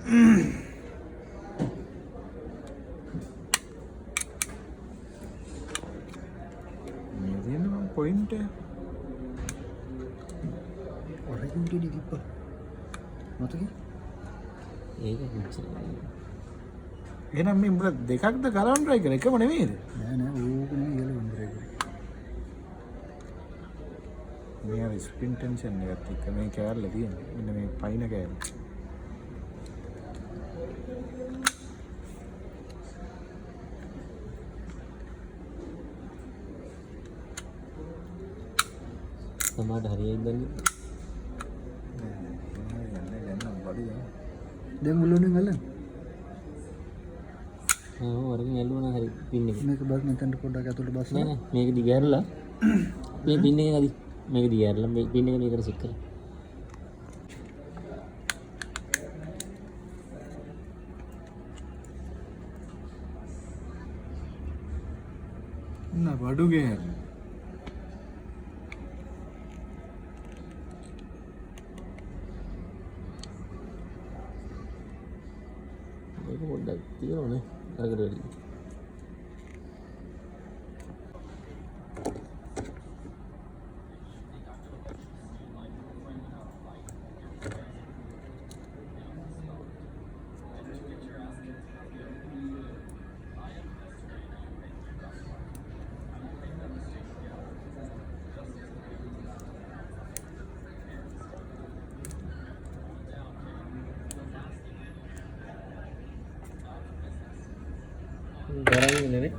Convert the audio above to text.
මේ තියෙනවා පොයින්ට් එක. ඔරකින් ටිඩි කිප්ප. මතකයි? ඒක කිච්චි. එහෙනම් මේ උඹලා දෙකක්ද කරවන්න try කරේ එකම නෙමෙයිද? නෑ ඕක නෙමෙයි යල වම්බරේ කරේ. මේ අර ස්ප්‍රින් ටෙන්ෂන් එකත් එක්ක මේ කෑල්ල තියෙන්නේ. මෙන්න මේ පයින් කෑල්ල. සමාඩ හරියයි දන්නේ. දැන් මුලුනේ ගලන. වරකින් ඇල්ලුවන හරි පින් එක. මේක බස් මෙතනට පොඩ්ඩක් ඇතුළට බස්ලා. නෑ මේක දිගහැරලා මේ පින් එකෙන් හරි මේක දිගහැරලා මේ පින් එක මේකට සෙට් කරලා. නෑ බඩු ගෑන. මේක පොඩ්ඩක් තියෙනවනේ අරකට වැඩි. Barang ini nih.